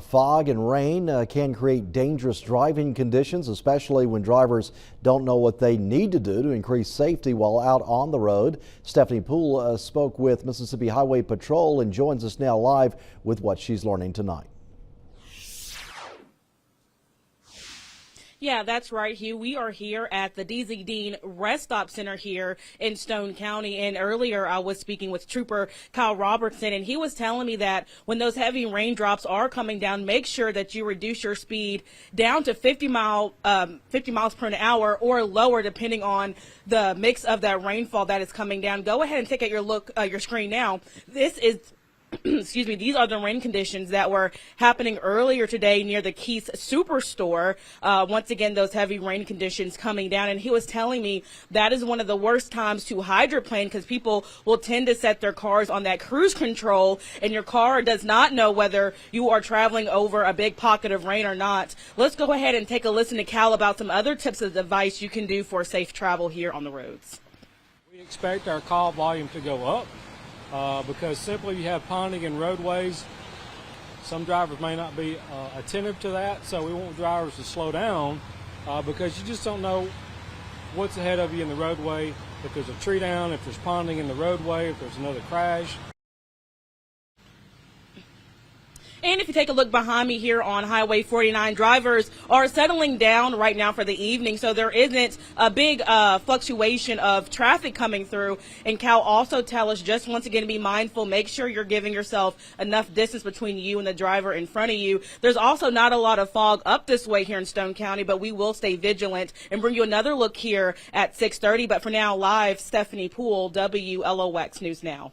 Fog and rain can create dangerous driving conditions, especially when drivers don't know what they need to do to increase safety while out on the road. Stephanie Poole spoke with Mississippi Highway Patrol and joins us now live with what she's learning tonight. Yeah, that's right, Hugh. We are here at the DZ Dean Rest Stop Center here in Stone County. And earlier I was speaking with Trooper Kyle Robertson, and he was telling me that when those heavy raindrops are coming down, make sure that you reduce your speed down to 50 miles per hour or lower, depending on the mix of that rainfall that is coming down. Go ahead and take out your screen now. This is excuse me, these are the rain conditions that were happening earlier today near the Keith's Superstore. Once again, those heavy rain conditions coming down. And he was telling me that is one of the worst times to hydroplane because people will tend to set their cars on that cruise control and your car does not know whether you are traveling over a big pocket of rain or not. Let's go ahead and take a listen to Cal about some other tips of advice you can do for safe travel here on the roads. We expect our call volume to go up. Because simply you have ponding in roadways. Some drivers may not be attentive to that, so we want drivers to slow down because you just don't know what's ahead of you in the roadway, if there's a tree down, if there's ponding in the roadway, if there's another crash. And if you take a look behind me here on Highway 49, drivers are settling down right now for the evening, so there isn't a big fluctuation of traffic coming through. And Cal also tell us just once again to be mindful, make sure you're giving yourself enough distance between you and the driver in front of you. There's also not a lot of fog up this way here in Stone County, but we will stay vigilant and bring you another look here at 6:30. But for now, live, Stephanie Poole, WLOX News Now.